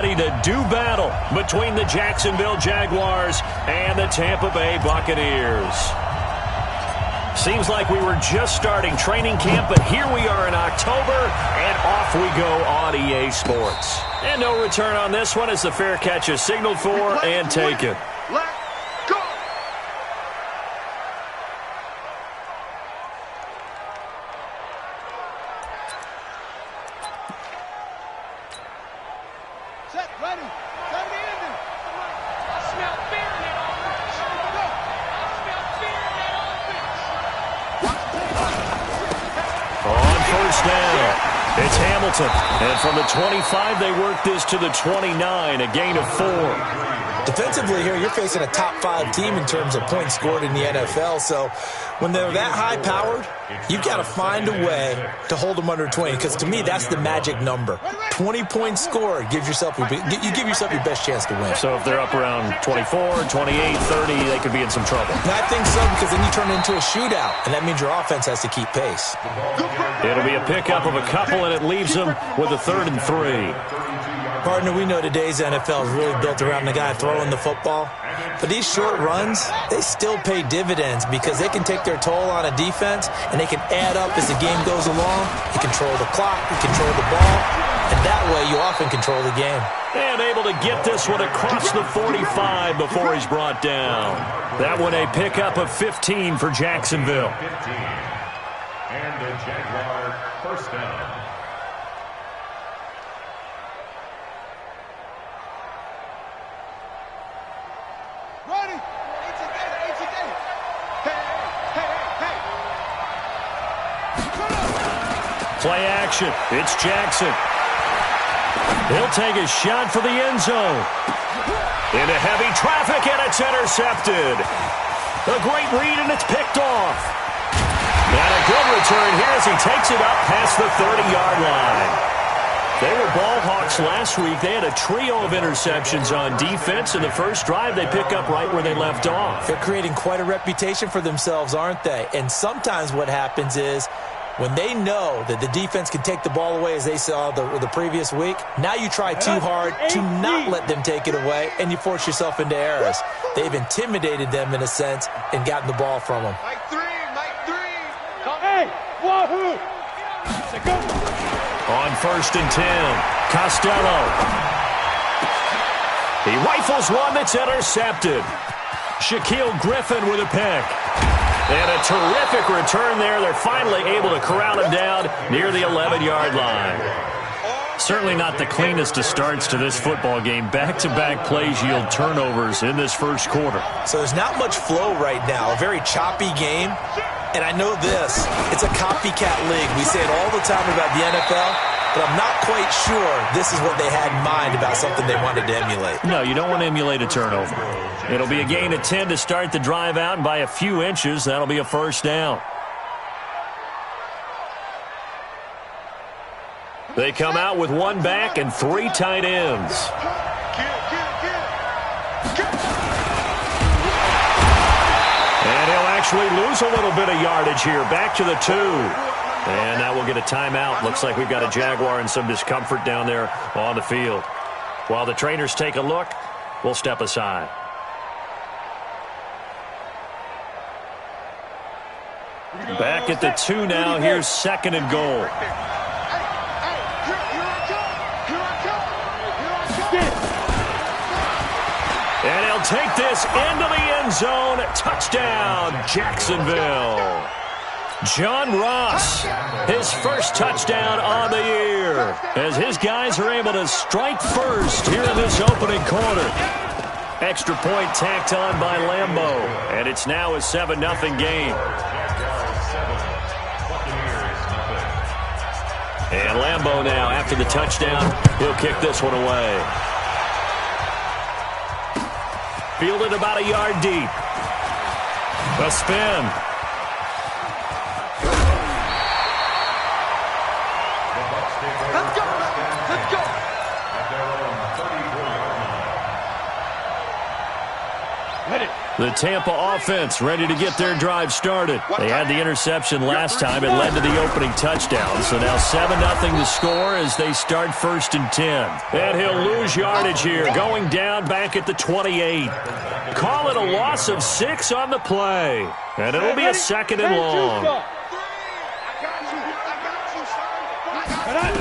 Ready to do battle between the Jacksonville Jaguars and the Tampa Bay Buccaneers. Seems like we were just starting training camp, but here we are in October, and off we go on EA Sports. And no return on this one as the fair catch is signaled for and taken. It's Hamilton, and from the 25, they work this to the 29, a gain of 4. Defensively here, you're facing a top-5 team in terms of points scored in the NFL, so when they're that high-powered, you've got to find a way to hold them under 20, because to me, that's the magic number. 20 points scored, you give yourself your best chance to win. So if they're up around 24, 28, 30, they could be in some trouble. And I think so, because then you turn it into a shootout, and that means your offense has to keep pace. It'll be a pickup of a couple, and it leaves them with a 3rd and 3. Partner, we know today's NFL is really built around the guy throwing the football. But these short runs, they still pay dividends because they can take their toll on a defense, and they can add up as the game goes along. You control the clock, you control the ball, and that way you often control the game. And able to get this one across the 45 before he's brought down. That one a pickup of 15 for Jacksonville. 15. And the Jaguar first down. Play action. It's Jackson. He'll take a shot for the end zone. Into heavy traffic, and it's intercepted. A great read, and it's picked off. And a good return here as he takes it up past the 30-yard line. They were ball hawks last week. They had a trio of interceptions on defense. In the first drive, they pick up right where they left off. They're creating quite a reputation for themselves, aren't they? And sometimes what happens is, when they know that the defense can take the ball away, as they saw the previous week, now you try too hard to not let them take it away, and you force yourself into errors. They've intimidated them, in a sense, and gotten the ball from them. Mike 3. Hey, wahoo! On 1st and 10, Costello. He rifles one that's intercepted. Shaquille Griffin with a pick. And a terrific return there. They're finally able to corral him down near the 11-yard line. Certainly not the cleanest of starts to this football game. Back-to-back plays yield turnovers in this first quarter. So there's not much flow right now. A very choppy game. And I know this. It's a copycat league. We say it all the time about the NFL, but I'm not quite sure this is what they had in mind about something they wanted to emulate. No, you don't want to emulate a turnover. It'll be a gain of 10 to start the drive out, and by a few inches, that'll be a first down. They come out with one back and 3 tight ends. And he'll actually lose a little bit of yardage here. Back to the 2. And now we'll get a timeout. Looks like we've got a Jaguar in some discomfort down there on the field. While the trainers take a look, we'll step aside. Back at the 2 now. Here's 2nd and goal. And he'll take this into the end zone. Touchdown, Jacksonville. John Ross, his first touchdown on the year, as his guys are able to strike first here in this opening quarter. Extra point tacked on by Lambeau, and it's now a 7-0 game. And Lambeau now, after the touchdown, he'll kick this one away. Fielded about a yard deep. A spin. Let's go. Let's go. The Tampa offense ready to get their drive started. They had the interception last time. It led to the opening touchdown. So now 7-0 to score as they start 1st and 10. And he'll lose yardage here, going down back at the 28. Call it a loss of 6 on the play. And it'll be a 2nd and long.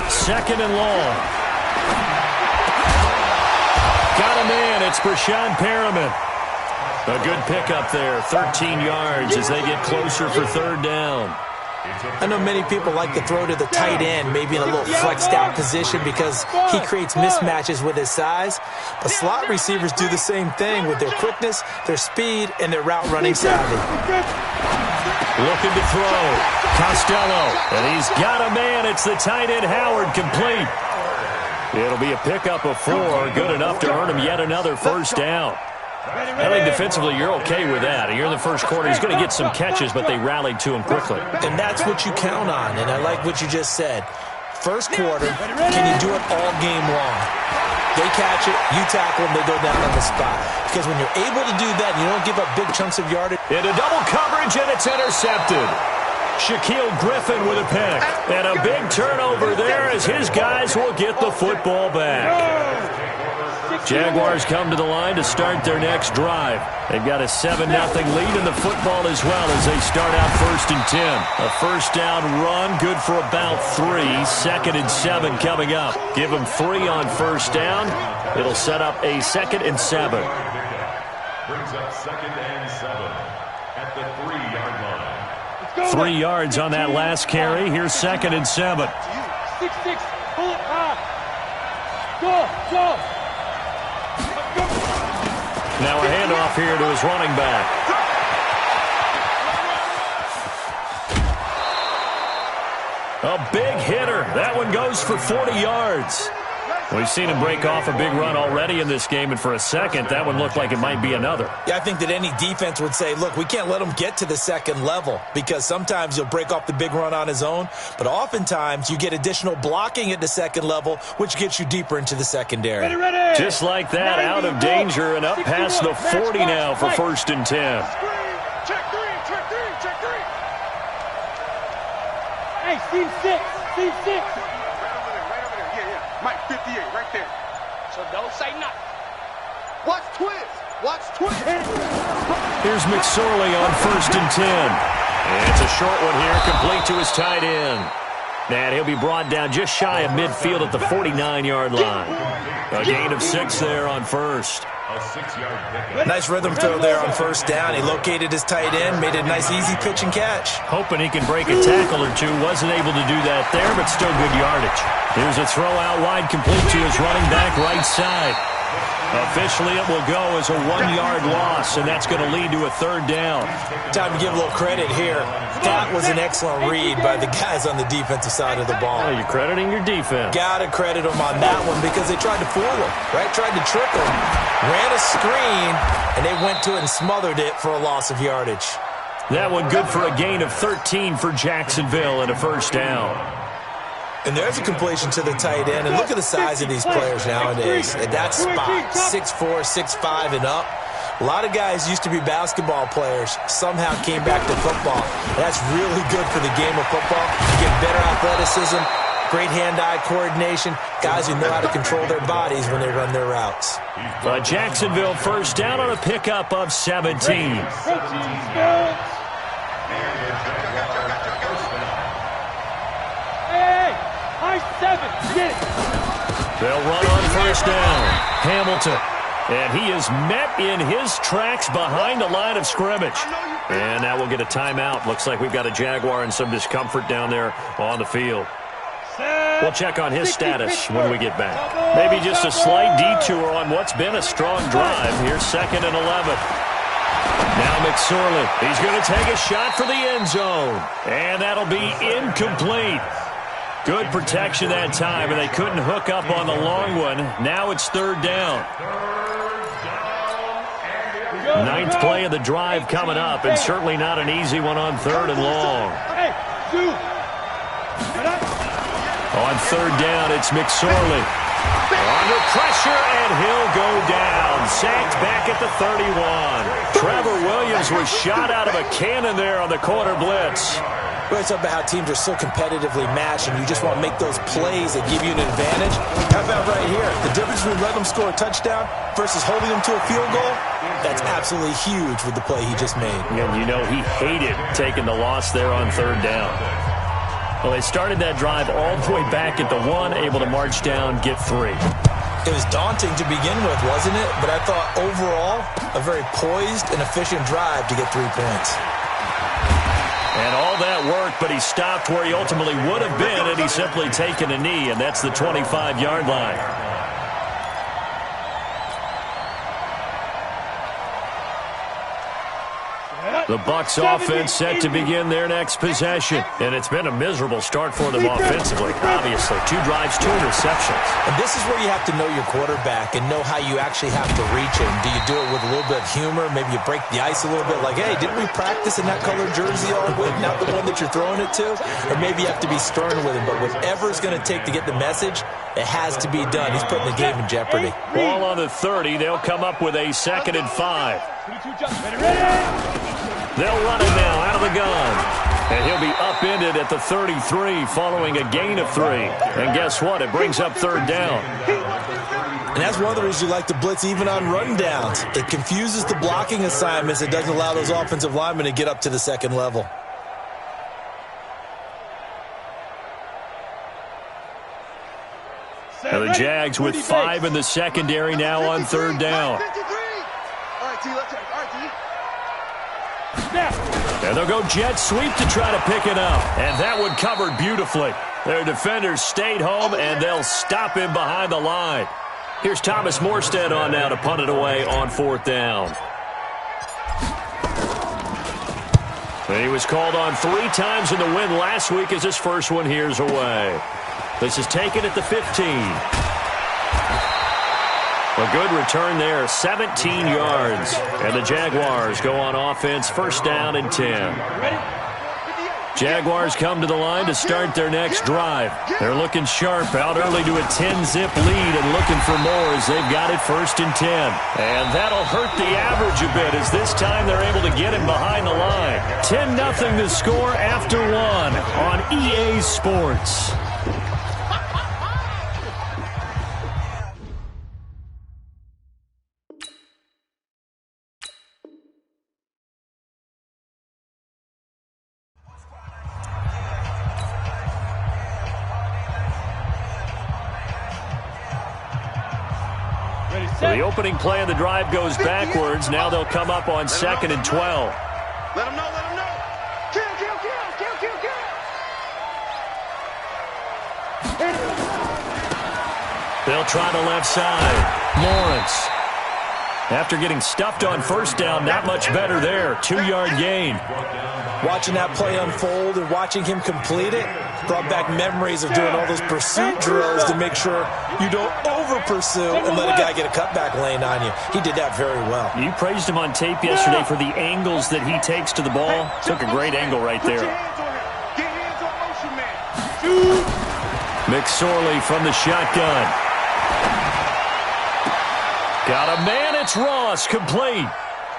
2nd and long. Got a man. It's Brashad Perriman. A good pickup there, 13 yards as they get closer for 3rd down. I know many people like to throw to the tight end, maybe in a little flexed out position because he creates mismatches with his size. But slot receivers do the same thing with their quickness, their speed, and their route running savvy. Looking to throw. Costello. And he's got a man. It's the tight end Howard, complete. It'll be a pickup of 4, good enough to earn him yet another 1st down. I think defensively you're okay with that. Here in the first quarter, he's going to get some catches, but they rallied to him quickly. And that's what you count on, and I like what you just said. First quarter, can you do it all game long? They catch it, you tackle them, they go down on the spot. Because when you're able to do that, and you don't give up big chunks of yardage. Into double coverage, and it's intercepted. Shaquille Griffin with a pick. And a big turnover there as his guys will get the football back. Jaguars come to the line to start their next drive. They've got a 7-0 lead in the football as well as they start out 1st and 10. A 1st down run, good for about 3. 2nd and 7 coming up. Give them 3 on 1st down. It'll set up a 2nd and 7. Brings up 2nd and 7 at the 3-yard line. 3 yards on that last carry. Here's 2nd and 7. 6-6. Pull it high. Go. Now a handoff here to his running back. A big hitter. That one goes for 40 yards. We've seen him break off a big run already in this game, and for a second, that one looked like it might be another. Yeah, I think that any defense would say, look, we can't let him get to the 2nd level because sometimes he'll break off the big run on his own, but oftentimes you get additional blocking at the 2nd level, which gets you deeper into the secondary. Ready. Just like that, out of danger and up past the 40 now for 1st and 10. Check three. Hey, seam 6. Mike, 58, right there. So don't say nothing. Watch twist. Here's McSorley on 1st and 10. And it's a short one here, complete to his tight end. And he'll be brought down just shy of midfield at the 49-yard line. A gain of 6 there on 1st. A 6-yard pickup. Nice rhythm throw there on 1st down. He located his tight end, made a nice easy pitch and catch. Hoping he can break a tackle or two. Wasn't able to do that there, but still good yardage. Here's a throw out wide, complete to his running back right side. Officially, it will go as a 1-yard loss, and that's going to lead to a 3rd down. Time to give a little credit here. That was an excellent read by the guys on the defensive side of the ball. Oh, you're crediting your defense. Got to credit them on that one because they tried to fool him, right? Tried to trick him, ran a screen, and they went to it and smothered it for a loss of yardage. That one good for a gain of 13 for Jacksonville and a 1st down. And there's a completion to the tight end. And look at the size of these players nowadays. At that spot, 6'4", 6'5", and up. A lot of guys used to be basketball players, somehow came back to football. That's really good for the game of football. You get better athleticism, great hand-eye coordination, guys who know how to control their bodies when they run their routes. Jacksonville 1st down on a pickup of 17. They'll run on 1st down. Hamilton. And he is met in his tracks behind the line of scrimmage. And now we'll get a timeout. Looks like we've got a Jaguar in some discomfort down there on the field. We'll check on his status when we get back. Maybe just a slight detour on what's been a strong drive. Here's 2nd and 11. Now McSorley. He's going to take a shot for the end zone. And that'll be incomplete. Good protection that time, and they couldn't hook up on the long one. Now it's 3rd down. 9th play of the drive coming up, and certainly not an easy one on 3rd and long. On 3rd down, it's McSorley. Under pressure, and he'll go down. sacked back at the 31. Trevor Williams was shot out of a cannon there on the corner blitz. We're talking about how teams are so competitively matched, and you just want to make those plays that give you an advantage. How about right here? The difference between letting them score a touchdown versus holding them to a field goal, that's absolutely huge with the play he just made. And you know he hated taking the loss there on third down. Well, they started that drive all the way back at the 1, able to march down, get 3. It was daunting to begin with, wasn't it? But I thought overall, a very poised and efficient drive to get 3 points. And all that work, but he stopped where he ultimately would have been had he simply taken a knee, and that's the 25-yard line. The Bucs offense set to begin their next possession. And it's been a miserable start for them offensively, obviously. 2 drives, 2 interceptions. And this is where you have to know your quarterback and know how you actually have to reach him. Do you do it with a little bit of humor? Maybe you break the ice a little bit like, hey, didn't we practice in that colored jersey all week? Not the one that you're throwing it to? Or maybe you have to be stern with him. But whatever it's going to take to get the message, it has to be done. He's putting the game in jeopardy. Ball on the 30. They'll come up with a 2nd and 5. They'll run it now out of the gun. And he'll be upended at the 33 following a gain of 3. And guess what? It brings up 3rd down. And that's one of the reasons you like to blitz even on run downs. It confuses the blocking assignments. It doesn't allow those offensive linemen to get up to the 2nd level. Now the Jags with 5 in the secondary now on 3rd down. And they'll go jet sweep to try to pick it up. And that one covered beautifully. Their defenders stayed home, and they'll stop him behind the line. Here's Thomas Morstead on now to punt it away on 4th down. And he was called on 3 times in the win last week as his first one here's away. This is taken at the 15. A good return there, 17 yards. And the Jaguars go on offense, 1st down and 10. Jaguars come to the line to start their next drive. They're looking sharp, out early to a 10-zip lead and looking for more as they've got it 1st and 10. And that'll hurt the average a bit as this time they're able to get him behind the line. 10-0 the score after 1 on EA Sports. So the opening play of the drive goes backwards. Now they'll come up on 2nd and 12. Let him know, let him know. Kill. They'll try the left side. Lawrence. After getting stuffed on 1st down, not much better there. 2-yard gain. Watching that play unfold and watching him complete it brought back memories of doing all those pursuit drills to make sure you don't over-pursue and let a guy get a cutback lane on you. He did that very well. You praised him on tape yesterday for the angles that he takes to the ball. Took a great angle right there. McSorley from the shotgun. Got a man, it's Ross, complete.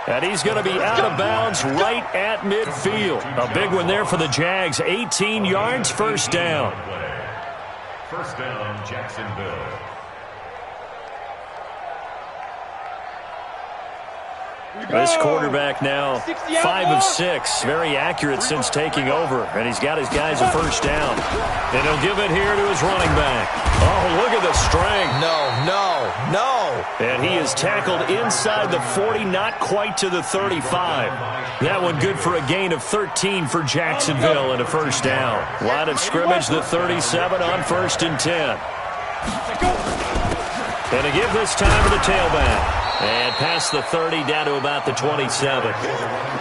And he's going to be out of bounds right at midfield. A big one there for the Jags. 18 yards, 1st down. 1st down, Jacksonville. This quarterback now 5 of 6. Very accurate since taking over. And he's got his guys a 1st down. And he'll give it here to his running back. Oh, look at the strength. No. And he is tackled inside the 40, not quite to the 35. That one good for a gain of 13 for Jacksonville and a 1st down. Line of scrimmage, the 37 on 1st and 10. And a give this time to the tailback. And past the 30 down to about the 27.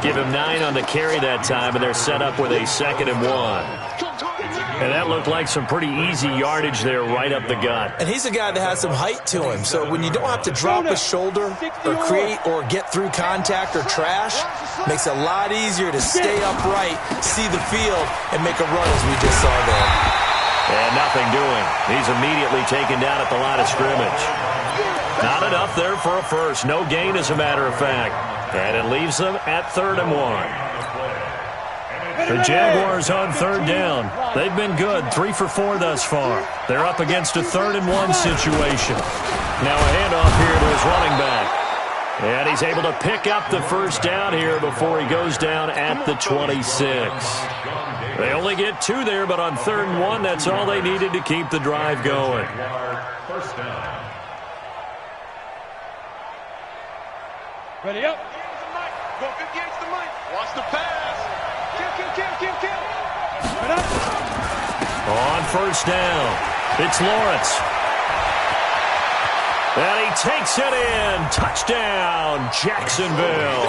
Give him 9 on the carry that time, and they're set up with a 2nd and 1. And that looked like some pretty easy yardage there right up the gut. And he's a guy that has some height to him. So when you don't have to drop a shoulder or create or get through contact or trash, makes it a lot easier to stay upright, see the field, and make a run as we just saw there. And nothing doing. He's immediately taken down at the line of scrimmage. Not enough there for a first. No gain, as a matter of fact. And it leaves them at 3rd and 1. The Jaguars on 3rd down. They've been good, 3 for 4 thus far. They're up against a 3rd and 1 situation. Now a handoff here to his running back. And he's able to pick up the first down here before he goes down at the 26. They only get 2 there, but on 3rd and 1, that's all they needed to keep the drive going. First down. Ready up. Go 50 against the mic. Watch the pass. Kill. On first down, it's Lawrence. And he takes it in. Touchdown, Jacksonville.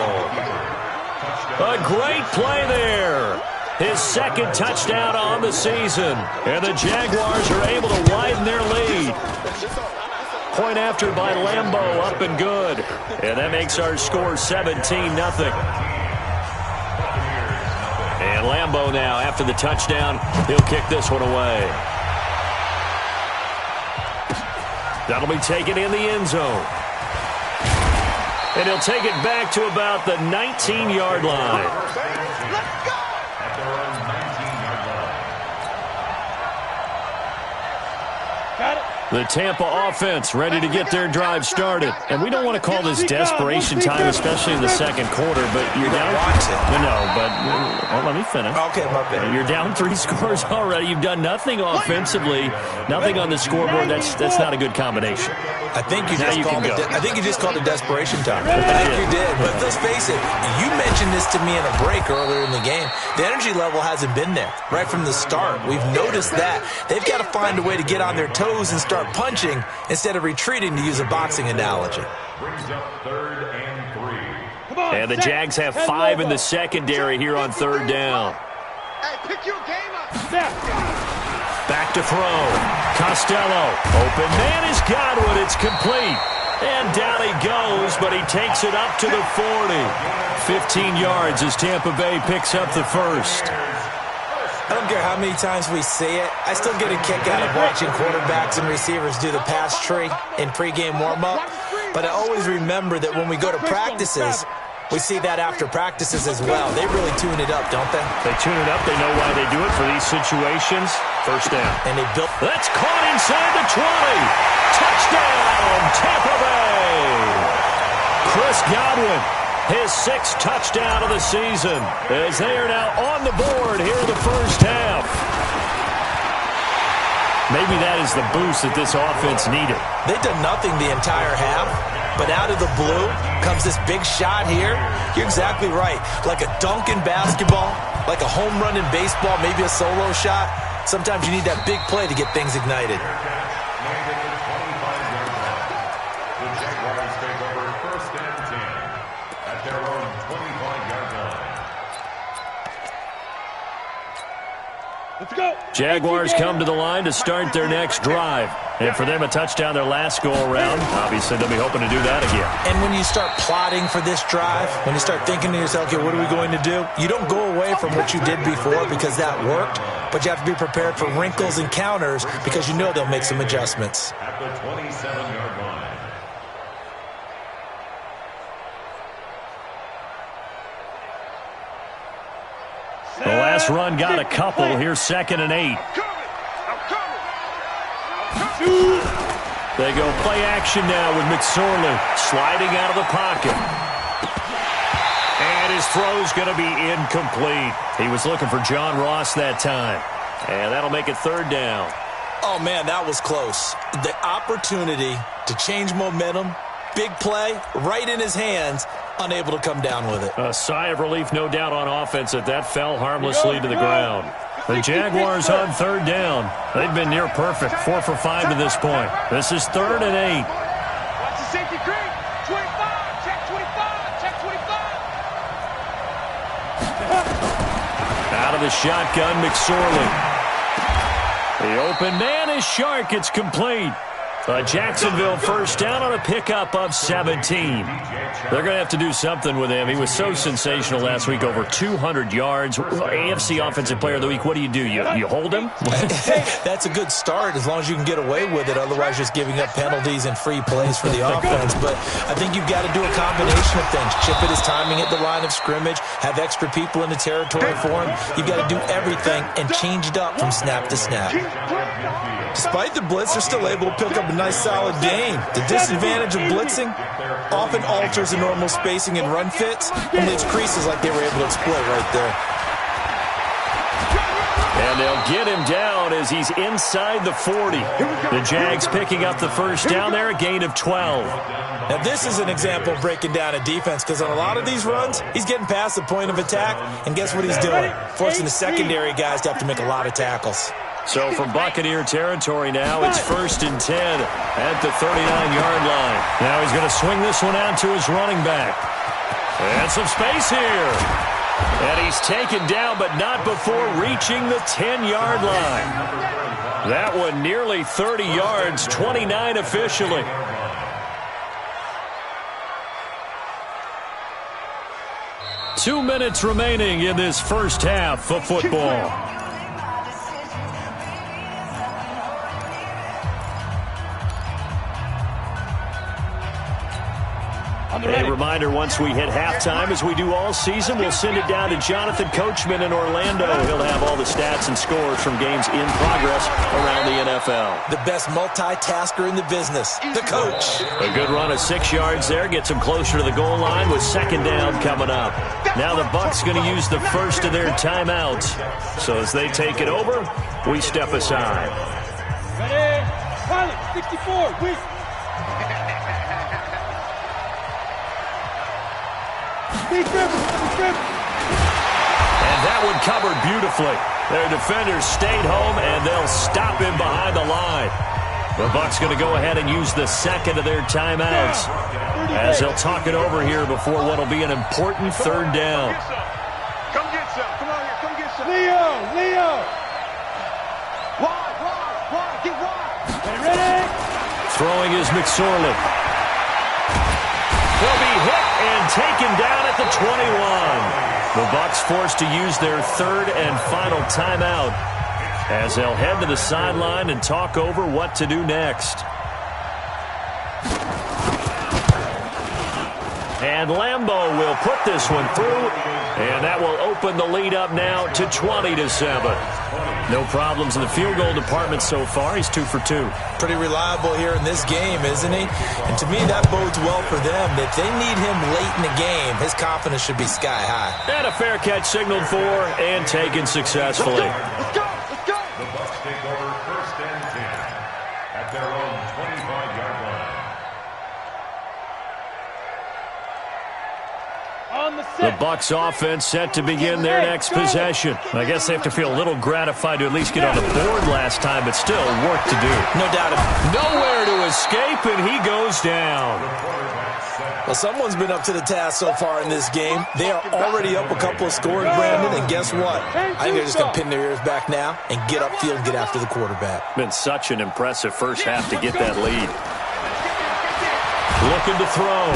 A great play there. His 2nd touchdown on the season. And the Jaguars are able to widen their lead. Point after by Lambeau, up and good. And that makes our score 17-0. And Lambeau now, after the touchdown, he'll kick this one away. That'll be taken in the end zone. And he'll take it back to about the 19-yard line. Let's go. At their own 19-yard line. Got it. The Tampa offense ready to get their drive started. And we don't want to call this desperation time, especially in the 2nd quarter, but you're down. No, but let me finish. Okay, my bad. You're down 3 scores already. You've done nothing offensively, nothing on the scoreboard. That's not a good combination. I think you just called it desperation time. I I think you did. But let's face it, you mentioned this to me in a break earlier in the game. The energy level hasn't been there right from the start. We've noticed that. They've got to find a way to get on their toes and start punching instead of retreating, to use a boxing analogy. Brings up 3rd and 3. And the Jags have 5 in the secondary here on 3rd down. Hey, pick your game up. Back to throw. Costello. Open man is Godwin. It's complete. And down he goes, but he takes it up to the 40. 15 yards as Tampa Bay picks up the first. I don't care how many times we see it. I still get a kick out of watching quarterbacks and receivers do the pass tree in pregame warm-up. But I always remember that when we go to practices, we see that after practices as well. They really tune it up, don't they? They tune it up. They know why they do it for these situations. First down. And they built. That's caught inside the 20. Touchdown, Tampa Bay. Chris Godwin, his 6th touchdown of the season, as they are now on the board here in the first half. Maybe that is the boost that this offense needed. They've done nothing the entire half, but out of the blue comes this big shot here. You're exactly right. Like a dunk in basketball, like a home run in baseball, maybe a solo shot. Sometimes you need that big play to get things ignited. The Jaguars take over 1st and 10 at their own 25-yard line. Let's go. Jaguars come to the line to start their next drive. And for them, a touchdown their last go-around. Obviously, they'll be hoping to do that again. And when you start plotting for this drive, when you start thinking to yourself, okay, what are we going to do? You don't go away from what you did before because that worked, but you have to be prepared for wrinkles and counters because you know they'll make some adjustments. At the 27-yard line. The last run got a couple. Here's 2nd and 8. They go play action now with McSorley sliding out of the pocket. And his throw's going to be incomplete. He was looking for John Ross that time. And that'll make it 3rd down. Oh, man, that was close. The opportunity to change momentum, big play, right in his hands, unable to come down with it. A sigh of relief, no doubt, on offense that fell harmlessly to the ground. The Jaguars on 3rd down. They've been near perfect, 4 for 5 to this point. This is 3rd and 8. Watch the safety green. 25. Check 25. Check 25. Out of the shotgun, McSorley. The open man is Shark. It's complete. Jacksonville first down on a pickup of 17. They're going to have to do something with him. He was so sensational last week, over 200 yards. AFC Offensive Player of the Week, what do? You hold him? That's a good start as long as you can get away with it. Otherwise, just giving up penalties and free plays for the offense. But I think you've got to do a combination of things. Chip it his timing at the line of scrimmage, have extra people in the territory for him. You've got to do everything and change it up from snap to snap. Despite the blitz, they're still able to pick up a nice, solid game. The disadvantage of blitzing often alters the normal spacing and run fits and leaves creases like they were able to exploit right there. And they'll get him down as he's inside the 40. The Jags picking up the first down there, a gain of 12. Now, this is an example of breaking down a defense because on a lot of these runs, he's getting past the point of attack, and guess what he's doing? Forcing the secondary guys to have to make a lot of tackles. So from Buccaneer territory now, it's 1st and 10 at the 39-yard line. Now he's going to swing this one out to his running back. And some space here. And he's taken down, but not before reaching the 10-yard line. That one nearly 30 yards, 29 officially. Two minutes remaining in this first half of football. A reminder, once we hit halftime, as we do all season, we'll send it down to Jonathan Coachman in Orlando. He'll have all the stats and scores from games in progress around the NFL. The best multitasker in the business, the coach. A good run of 6 yards there gets him closer to the goal line with second down coming up. Now the Bucs going to use the first of their timeouts. So as they take it over, we step aside. Ready? Pilot, 64, wait. And that one covered beautifully. Their defenders stayed home, and they'll stop him behind the line. The Bucs going to go ahead and use the second of their timeouts as they'll talk it over here before what will be an important third down. Come get some. Come on here. Come get some. Leo. Wide. Get wide. Ready? Throwing is McSorley. He'll be hit and taken down at the 21. The Bucs forced to use their third and final timeout as they'll head to the sideline and talk over what to do next. And Lambeau will put this one through, and that will open the lead up now to 20-7. No problems in the field goal department so far. He's 2 for 2. Pretty reliable here in this game, isn't he? And to me, that bodes well for them. If they need him late in the game, his confidence should be sky high. And a fair catch signaled for and taken successfully. Let's go. The Bucs take over 1st and 10 at their own 25-yard line. The Bucs offense set to begin their next possession. I guess they have to feel a little gratified to at least get on the board last time, but still work to do. No doubt about it. Nowhere to escape, and he goes down. Well, someone's been up to the task so far in this game. They are already up a couple of scores, Brandon, and guess what? I think they're just going to pin their ears back now and get upfield and get after the quarterback. Been such an impressive first half to get that lead. Looking to throw.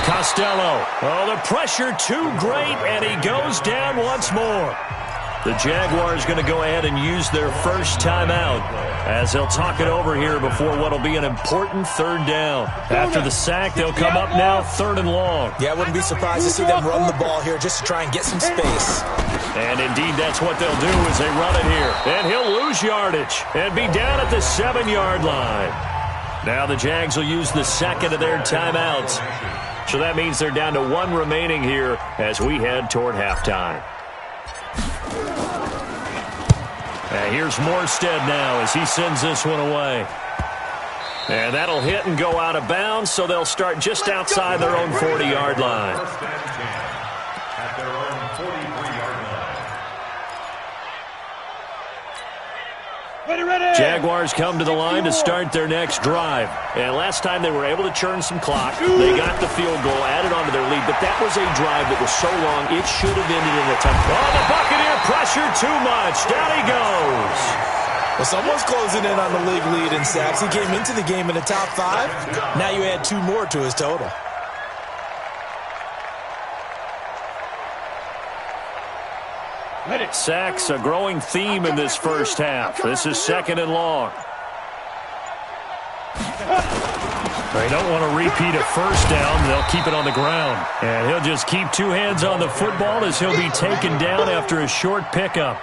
Costello. Oh, the pressure too great, and he goes down once more. The Jaguars going to go ahead and use their first timeout as they'll talk it over here before what will be an important third down. After the sack, they'll come up now 3rd and long. Yeah, I wouldn't be surprised to see them run the ball here just to try and get some space. And indeed, that's what they'll do as they run it here. And he'll lose yardage and be down at the 7-yard line. Now the Jags will use the second of their timeouts. So that means they're down to 1 remaining here as we head toward halftime. And here's Morstead now as he sends this one away. And that'll hit and go out of bounds, so they'll start just outside their own 40-yard line. 1st and 10 at their own 43-yard line. Ready. Jaguars come to the line to start their next drive. And last time they were able to churn some clock. They got the field goal, added on to their lead, but that was a drive that was so long it should have ended in a touchdown. Oh, the Buccaneer pressure too much. Down he goes. Well, someone's closing in on the league lead in sacks. He came into the game in the top 5. Now you add 2 more to his total. Sacks, a growing theme in this first half. This is 2nd and long. They don't want to repeat a first down. They'll keep it on the ground. And he'll just keep 2 hands on the football as he'll be taken down after a short pickup.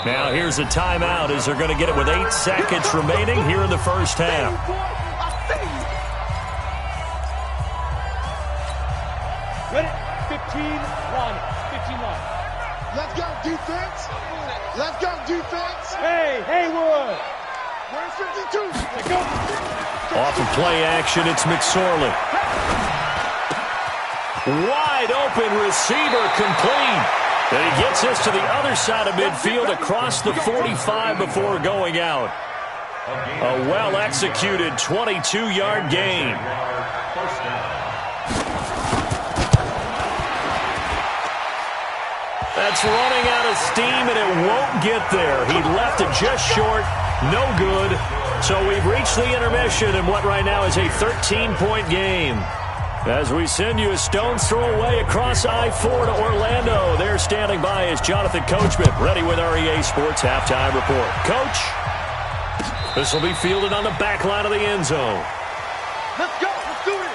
Now here's a timeout as they're going to get it with 8 seconds remaining here in the first half. Ready? 15-1. 15-1. Let's go, defense. Let's go, defense. Hey, Haywood. Where's 52? Let's go. Off of play action, it's McSorley. Wide open receiver complete. And he gets this to the other side of midfield across the 45 before going out. A well-executed 22-yard gain. That's running out of steam, and it won't get there. He left it just short. No good. So we've reached the intermission in what right now is a 13-point game. As we send you a stone's throw away across I-4 to Orlando. There standing by is Jonathan Coachman, ready with our EA Sports Halftime Report. Coach, this will be fielded on the back line of the end zone. Let's go. Let's do it.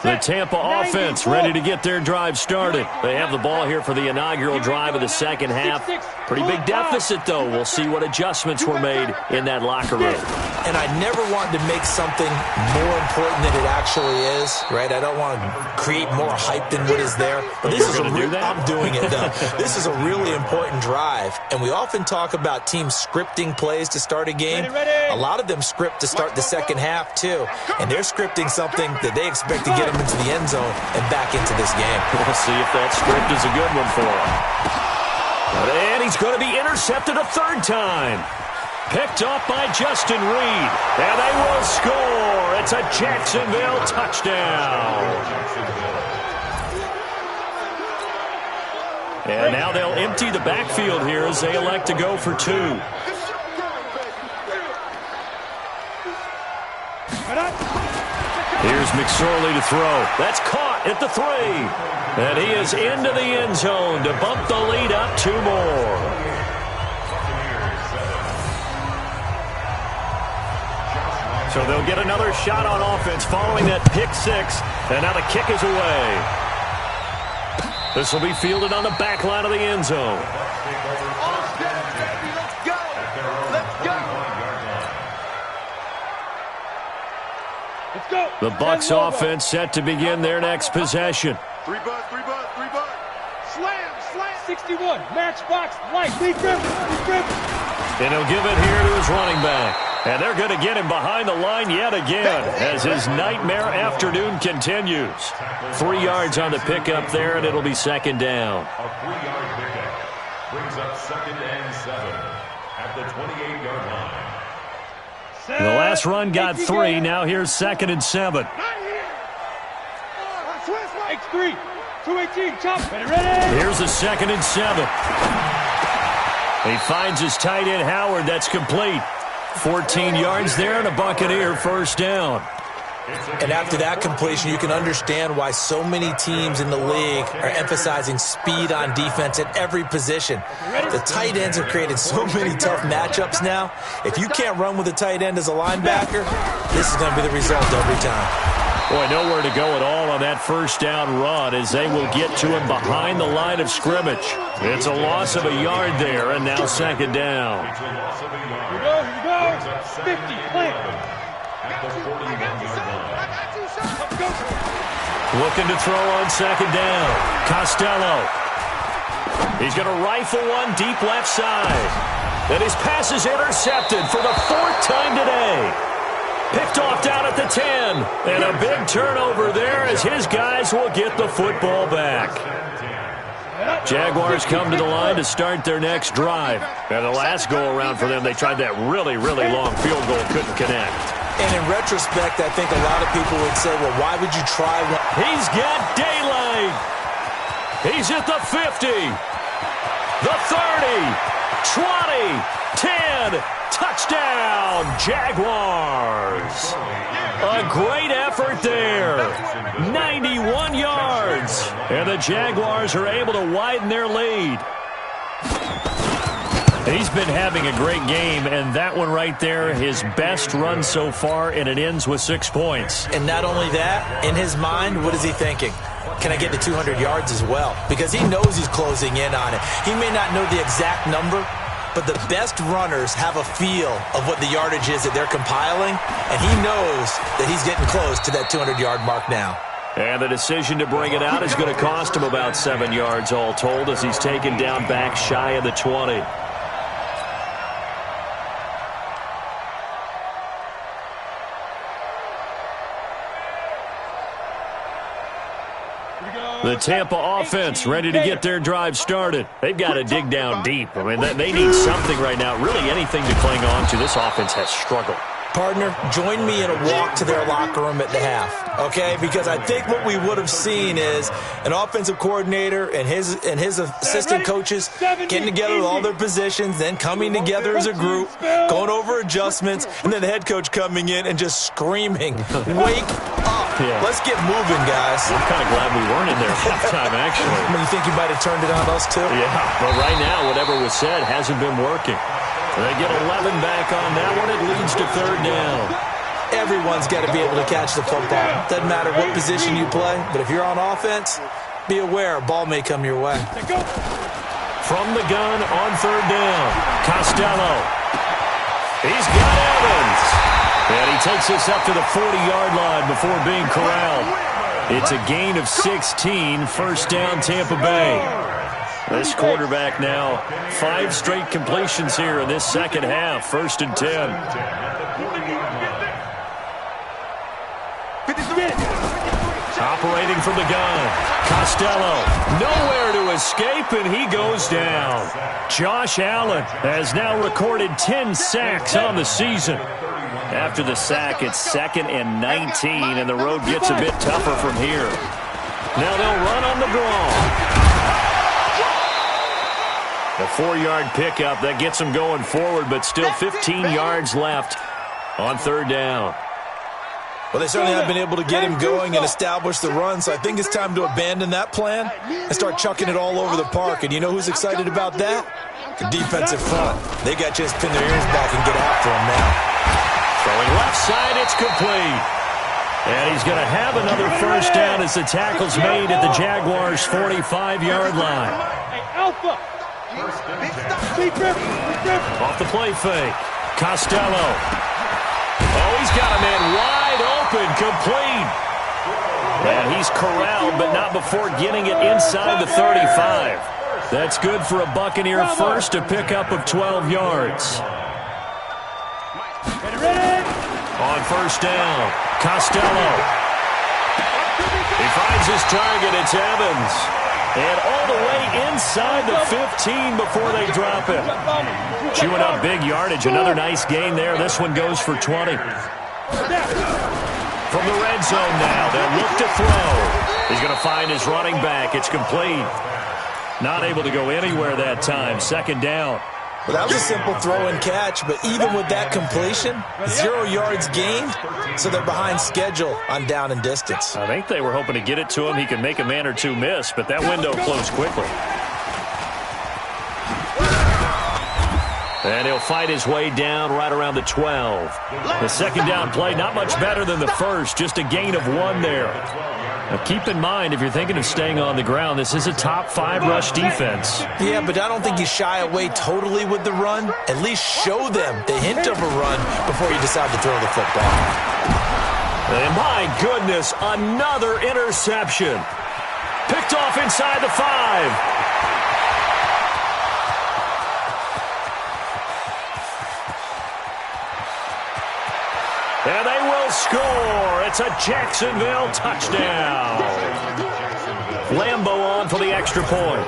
The Tampa offense ready to get their drive started. They have the ball here for the inaugural drive of the second half. Pretty big deficit, though. We'll see what adjustments were made in that locker room. And I never wanted to make something more important than it actually is, right? I don't want to create more hype than what is there. But this is I'm doing it, though. This is a really important drive. And we often talk about teams scripting plays to start a game. A lot of them script to start the second half, too. And they're scripting something that they expect to get them into the end zone and back into this game. We'll see if that script is a good one for him. And he's going to be intercepted a 3rd time. Picked off by Justin Reed. And they will score. It's a Jacksonville touchdown. And now they'll empty the backfield here as they elect to go for 2. Here's McSorley to throw. That's caught at the 3. And he is into the end zone to bump the lead up 2 more. So they'll get another shot on offense following that pick 6. And now the kick is away. This will be fielded on the back line of the end zone. The Bucs offense set to begin their next possession. 3 bucks. Slam. 61. Matchbox. Light. Lead grip. And he'll give it here to his running back. And they're going to get him behind the line yet again as his nightmare afternoon continues. 3 yards on the pickup there, and it'll be 2nd down. A 3-yard pickup brings up 2nd and 7 at the 28-yard line. The last run got 3. Now here's 2nd and 7. X3. 218. Chop. Ready. Here's a 2nd and 7. He finds his tight end Howard. That's complete. 14 yards there and a Buccaneer 1st down. And after that completion, you can understand why so many teams in the league are emphasizing speed on defense at every position. The tight ends have created so many tough matchups now. If you can't run with a tight end as a linebacker, this is going to be the result every time. Boy, nowhere to go at all on that 1st down run as they will get to him behind the line of scrimmage. It's a loss of a yard there, and now 2nd down. Here we go. 50. Plant. At the 41-yard line. Looking to throw on 2nd down. Costello. He's going to rifle one deep left side. And his pass is intercepted for the 4th time today. Picked off down at the 10. And a big turnover there as his guys will get the football back. Jaguars come to the line to start their next drive. And the last go-around for them, they tried that really, really long field goal, couldn't connect. And in retrospect, I think a lot of people would say, well, why would you try one? He's got daylight. He's at the 50, the 30, 20, 10, touchdown, Jaguars. A great effort there. 91 yards. And the Jaguars are able to widen their lead. He's been having a great game, and that one right there, his best run so far, and it ends with 6 points. And not only that, in his mind, what is he thinking? Can I get to 200 yards as well? Because he knows he's closing in on it. He may not know the exact number, but the best runners have a feel of what the yardage is that they're compiling, and he knows that he's getting close to that 200-yard mark now. And the decision to bring it out is going to cost him about 7 yards all told as he's taken down back shy of the 20. The Tampa offense ready to get their drive started. They've got to dig down deep. I mean, they need something right now, really anything to cling on to. This offense has struggled. Partner, join me in a walk to their locker room at the half, okay? Because I think what we would have seen is an offensive coordinator and his assistant coaches getting together with all their positions, then coming together as a group, going over adjustments, and then the head coach coming in and just screaming, "Wake up. Yeah. Let's get moving, guys." I'm kind of glad we weren't in there at halftime, actually. I mean, you think you might have turned it on us, too? Yeah, but right now, whatever was said hasn't been working. They get 11 back on that one. It leads to 3rd down. Everyone's got to be able to catch the football. Doesn't matter what position you play, but if you're on offense, be aware a ball may come your way. From the gun on 3rd down, Costello. He's got Evans. And he takes us up to the 40-yard line before being corralled. It's a gain of 16, 1st down, Tampa Bay. This quarterback now, 5 straight completions here in this second half. 1st and 10. Operating from the gun, Costello. Nowhere to escape, and he goes down. Josh Allen has now recorded 10 sacks on the season. After the sack, it's 2nd and 19, and the road gets a bit tougher from here. Now they'll run on the draw. A 4-yard pickup that gets them going forward, but still 15 yards left on 3rd down. Well, they certainly have been able to get him going and establish the run, so I think it's time to abandon that plan and start chucking it all over the park. And you know who's excited about that? The defensive front. They got just pin their ears back and get after him now. Throwing left side, it's complete. And he's going to have another 1st down as the tackle's made at the Jaguars' 45-yard line. Off the play fake. Costello. Oh, he's got a man wide open, complete. And he's corralled, but not before getting it inside the 35. That's good for a Buccaneer first, a pickup of 12 yards. On 1st down, Costello. He finds his target, it's Evans. And all the way inside the 15 before they drop it. Chewing up big yardage. Another nice gain there. This one goes for 20. From the red zone now, they'll look to throw. He's going to find his running back. It's complete. Not able to go anywhere that time. 2nd down. Well, that was a simple throw and catch, but even with that completion, 0 yards gained, so they're behind schedule on down and distance. I think they were hoping to get it to him. He could make a man or two miss, but that window closed quickly. And he'll fight his way down right around the 12. The 2nd down play, not much better than the first, just a gain of 1 there. Now keep in mind, if you're thinking of staying on the ground, this is a top 5 rush defense. Yeah, but I don't think you shy away totally with the run. At least show them the hint of a run before you decide to throw the football. And my goodness, another interception. Picked off inside the 5. And they will score. It's a Jacksonville touchdown. Lambeau on for the extra point.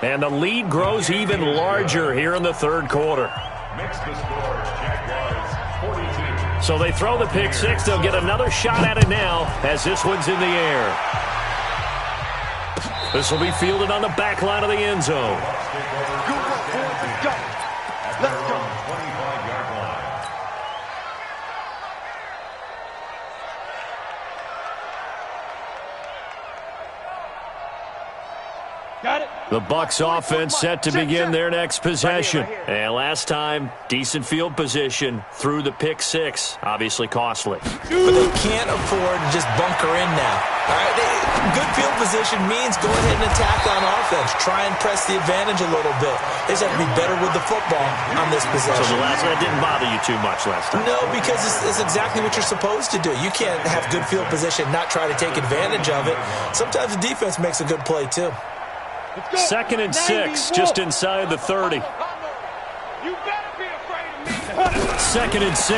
And the lead grows even larger here in the third quarter. Makes the score, Jaguars 42. So they throw the pick six. They'll get another shot at it now as this one's in the air. This will be fielded on the back line of the end zone. Let's go. 25-yard line. Got it. The Bucs offense set to begin their next possession. And last time, decent field position through the pick six. Obviously costly. But they can't afford to just bunker in now. All right, good field position means go ahead and attack on offense. Try and press the advantage a little bit. They just have to be better with the football on this possession. So that didn't bother you too much last time? No, because it's exactly what you're supposed to do. You can't have good field position, not try to take advantage of it. Sometimes the defense makes a good play, too. Second and 6, just inside the 30. You better be afraid of me. Second and 6.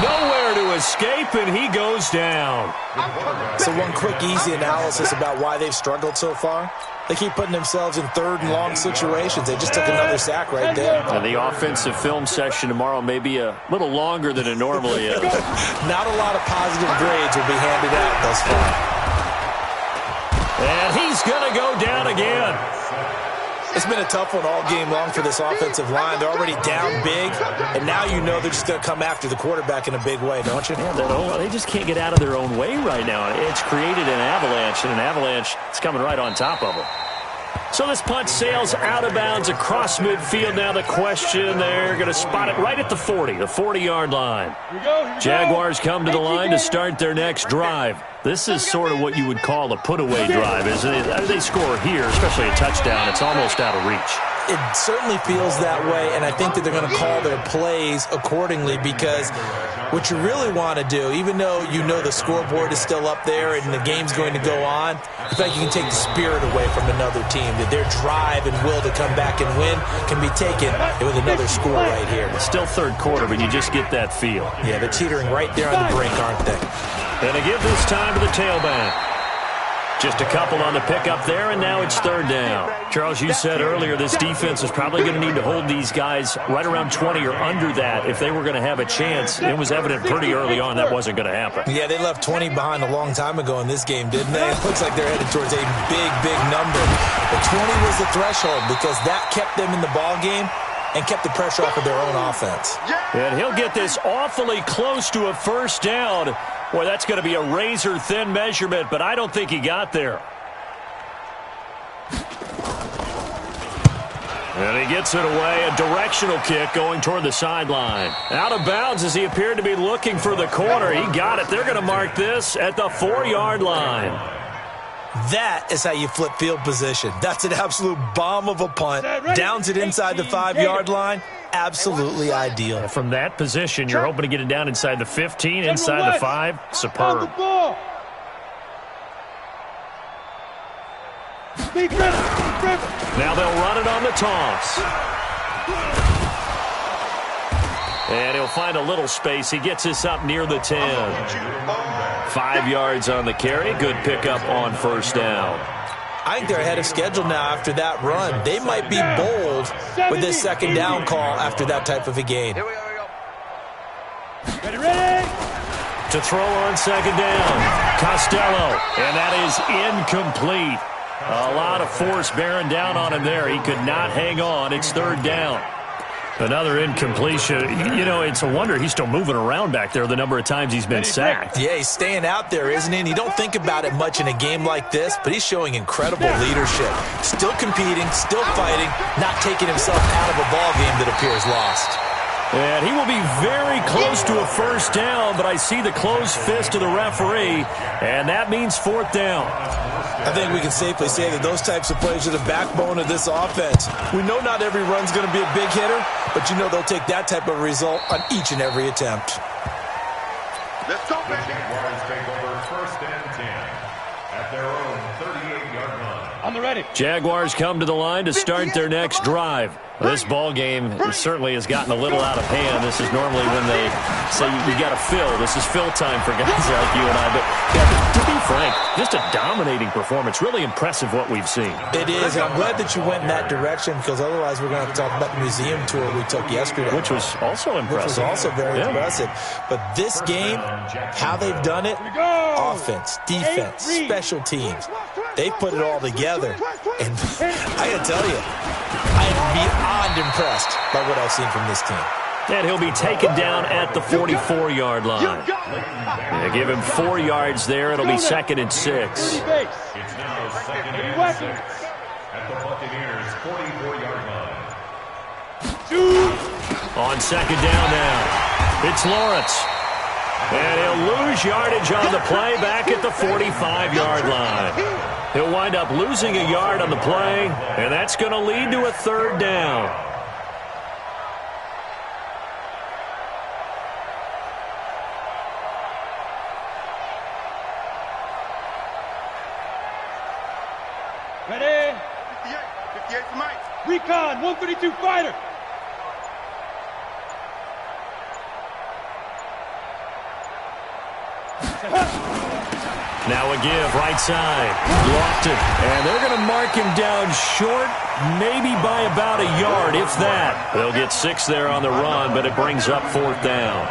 Nowhere to escape, and he goes down. So one quick, easy analysis about why they've struggled so far. They keep putting themselves in third and long situations. They just took another sack right there. And the offensive film session tomorrow may be a little longer than it normally is. Not a lot of positive grades will be handed out thus far. And he's going to go down again. It's been a tough one all game long for this offensive line. They're already down big, and now you know they're just going to come after the quarterback in a big way, don't you? Yeah, they just can't get out of their own way right now. It's created an avalanche, and an avalanche is coming right on top of them. So this punt sails out of bounds across midfield. Now the question, they're going to spot it right at the 40, the 40-yard line. Jaguars come to the line to start their next drive. This is sort of what you would call a put-away drive, isn't it? They score here, especially a touchdown. It's almost out of reach. It certainly feels that way, and I think that they're going to call their plays accordingly because what you really want to do, even though you know the scoreboard is still up there and the game's going to go on, in fact, you can take the spirit away from another team, that their drive and will to come back and win can be taken with another score right here. It's still third quarter, but you just get that feel. Yeah, they're teetering right there on the brink, aren't they? And they give this time to the tailback. Just a couple on the pickup there, and now it's third down. Charles, you said earlier this defense is probably going to need to hold these guys right around 20 or under that if they were going to have a chance. It was evident pretty early on that wasn't going to happen. Yeah, they left 20 behind a long time ago in this game, didn't they? It looks like they're headed towards a big, big number. But 20 was the threshold because that kept them in the ball game and kept the pressure off of their own offense. And he'll get this awfully close to a first down. Boy, that's going to be a razor-thin measurement, but I don't think he got there. And he gets it away, a directional kick going toward the sideline. Out of bounds as he appeared to be looking for the corner. He got it. They're going to mark this at the 4-yard line. That is how you flip field position. That's an absolute bomb of a punt. Downs it inside the 5-yard line. Absolutely ideal. From that position, you're hoping to get it down inside the 15, inside the 5. Superb. Now they'll run it on the toss. And he'll find a little space. He gets this up near the 10. 5 yards on the carry. Good pickup on first down. I think they're ahead of schedule now after that run. They might be bold with this second down call after that type of a gain. Ready? To throw on second down, Costello, and that is incomplete. A lot of force bearing down on him there. He could not hang on. It's third down. Another incompletion. You know, it's a wonder he's still moving around back there the number of times he's been sacked. Yeah, he's staying out there, isn't he? And you don't think about it much in a game like this, but he's showing incredible leadership. Still competing, still fighting, not taking himself out of a ball game that appears lost. And he will be very close to a first down, but I see the closed fist of the referee, and that means fourth down. I think we can safely say that those types of plays are the backbone of this offense. We know not every run's going to be a big hitter, but you know they'll take that type of result on each and every attempt. Let's go, The Jaguars take over first and 10 at their own 38-yard line. On the ready. Jaguars come to the line to start their next drive. This ball game certainly has gotten a little out of hand. This is normally when they say you got to fill. This is fill time for guys like you and I. But yeah, to be frank, just a dominating performance. Really impressive what we've seen. It is. I'm glad that you went in that direction because otherwise we're going to have to talk about the museum tour we took yesterday. Which was also impressive. Which was also very impressive. But this game, how they've done it, offense, defense, special teams, they put it all together. And I got to tell you, I am beyond impressed by what I've seen from this team. And he'll be taken down at the 44-yard line. They give him 4 yards there. It'll be 2nd and 6. It's now 2nd and 6 at the Buccaneers' 44-yard line. On 2nd down now, it's Lawrence. And he'll lose yardage on the play back at the 45-yard line. He'll wind up losing a yard on the play, and that's going to lead to a 3rd down. Ready? 58 for Mike. Recon, 132 fighter. Now a give, right side. Lofton. And they're going to mark him down short, maybe by about a yard, if that. They'll get 6 there on the run, but it brings up 4th down.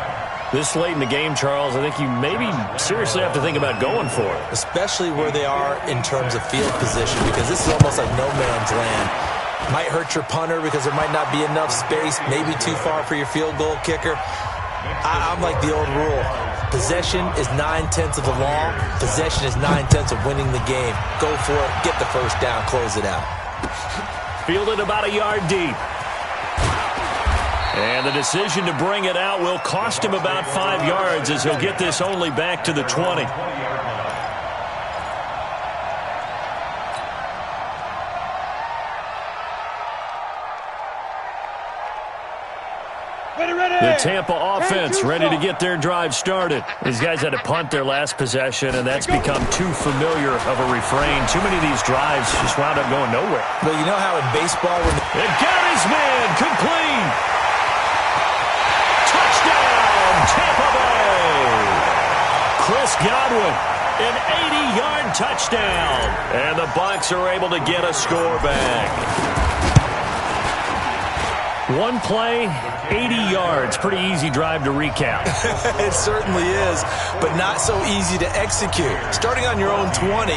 This late in the game, Charles, I think you maybe seriously have to think about going for it. Especially where they are in terms of field position, because this is almost like no man's land. Might hurt your punter because there might not be enough space, maybe too far for your field goal kicker. I'm like the old rule. Possession is 9/10 of the law. Possession is 9/10 of winning the game. Go for it. Get the first down. Close it out. Fielded about a yard deep. And the decision to bring it out will cost him about 5 yards as he'll get this only back to the 20. The Tampa offense ready to get their drive started. These guys had to punt their last possession, and that's become too familiar of a refrain. Too many of these drives just wound up going nowhere. Well, you know how in baseball when and got his man complete. Touchdown, Tampa Bay. Chris Godwin, an 80-yard touchdown. And the Bucs are able to get a score back. One play, 80 yards. Pretty easy drive to recap. It certainly is, but not so easy to execute. Starting on your own 20,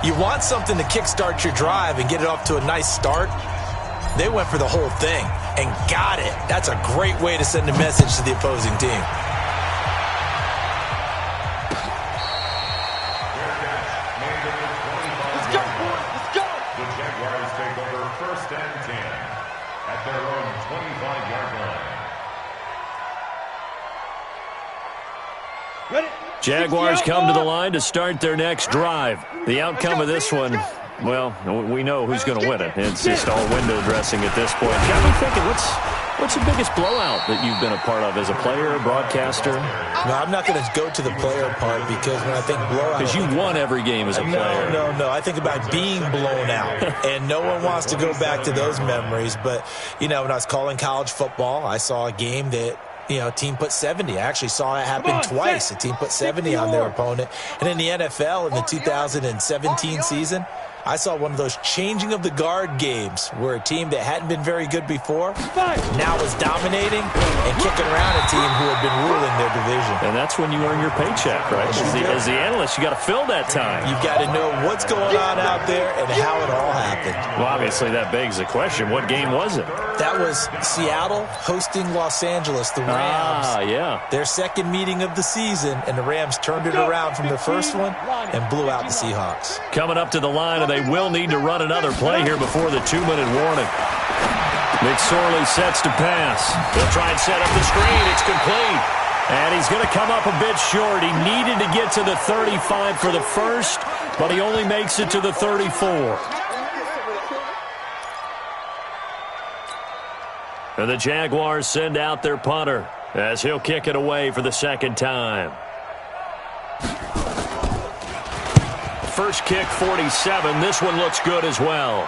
you want something to kickstart your drive and get it off to a nice start. They went for the whole thing and got it. That's a great way to send a message to the opposing team. Let's go, boys. Let's go. The Jaguars take over 1st and 10 at their own 25-yard line. Ready? Jaguars come to the line to start their next drive. The outcome of this one, well, we know who's going to win it. It's just all window dressing at this point. Got me thinking, what's the biggest blowout that you've been a part of as a player, broadcaster? No, I'm not going to go to the player part because when I think blowout... Because you won every game as a player. No. I think about being blown out, and no one wants to go back to those memories. But, you know, when I was calling college football, I saw a game that, you know, a team put 70. I actually saw it happen twice. A team put 70 on their opponent. And in the NFL in the 2017 season, I saw one of those changing of the guard games where a team that hadn't been very good before now is dominating and kicking around a team who had been ruling their division. And that's when you earn your paycheck, right? As the analyst, you got to fill that time. You've got to know what's going on out there and how it all happened. Well, obviously that begs the question, what game was it? That was Seattle hosting Los Angeles, the Rams. Yeah. Their second meeting of the season, and the Rams turned it around from their first one and blew out the Seahawks. Coming up to the line, and they will need to run another play here before the 2-minute warning. McSorley sets to pass. He'll try and set up the screen. It's complete. And he's going to come up a bit short. He needed to get to the 35 for the first, but he only makes it to the 34. And the Jaguars send out their punter as he'll kick it away for the second time. first kick 47. This one looks good as well.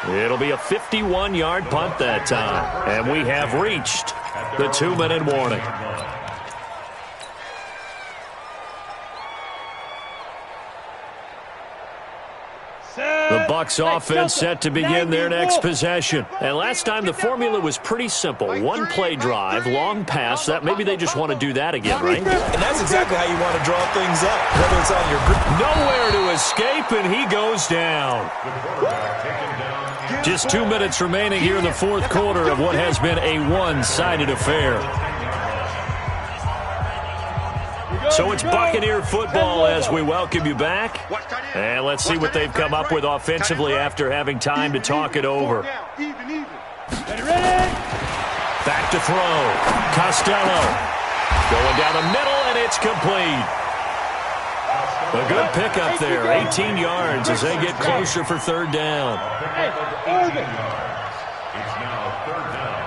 It'll be a 51-yard punt that time. And we have reached the 2-minute warning. The Bucs offense set to begin their next possession. And last time the formula was pretty simple. One play drive, long pass. That maybe they just want to do that again, right? And that's exactly how you want to draw things up, whether it's on your group. Nowhere to escape, and he goes down. Just 2 minutes remaining here in the fourth quarter of what has been a one-sided affair. So it's Buccaneer football as we welcome you back. And let's see what they've come up with offensively after having time to talk it over. Back to throw. Costello. Going down the middle, and it's complete. A good pickup there. 18 yards as they get closer for third down. It's now third down.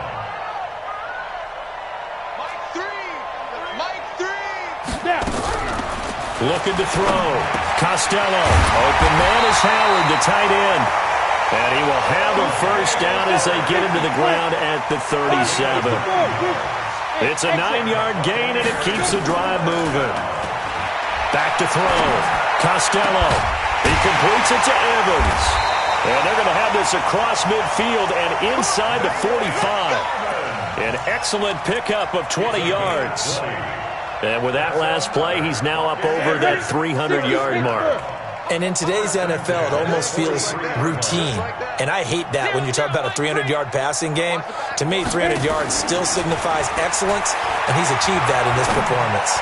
Looking to throw. Costello. Open man is Howard, the tight end. And he will have a first down as they get into the ground at the 37. It's a 9-yard gain, and it keeps the drive moving. Back to throw. Costello. He completes it to Evans. And they're going to have this across midfield and inside the 45. An excellent pickup of 20 yards. And with that last play, he's now up over that 300-yard mark. And in today's NFL, it almost feels routine. And I hate that when you talk about a 300-yard passing game. To me, 300 yards still signifies excellence, and he's achieved that in this performance.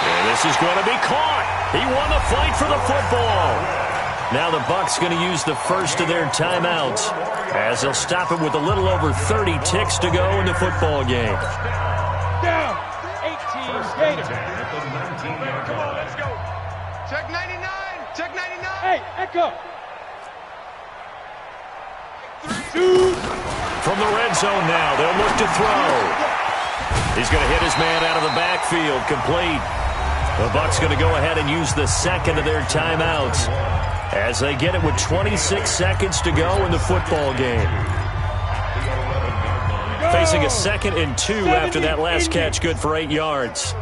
And this is going to be caught. He won the fight for the football. Now the Bucs going to use the first of their timeouts as they'll stop it with a little over 30 ticks to go in the football game. Down. 18. Gator. Come on, let's go. Check 99. Check 99. Hey, Echo. 2. From the red zone now, they'll look to throw. He's going to hit his man out of the backfield, complete. The Bucs going to go ahead and use the second of their timeouts as they get it with 26 seconds to go in the football game. Facing a 2nd and 2 after that last catch, good for 8 yards.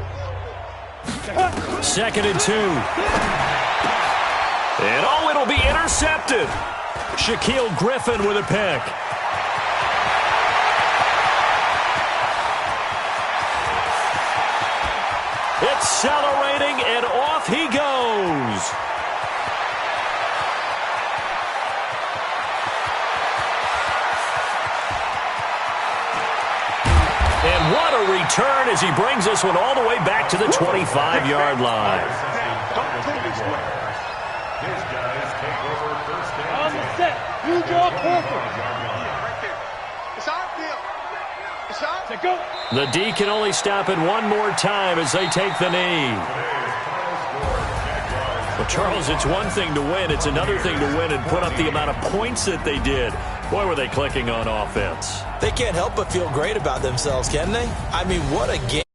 2nd and 2. And oh, it'll be intercepted. Shaquille Griffin with a pick. Accelerating, and off he goes. And what a return as he brings this one all the way back to the 25-yard line. On the set. You draw Corker. It's our field. It's our To go. The D can only stop it one more time as they take the knee. Well, Charles, it's one thing to win. It's another thing to win and put up the amount of points that they did. Boy, were they clicking on offense. They can't help but feel great about themselves, can they? I mean, what a game.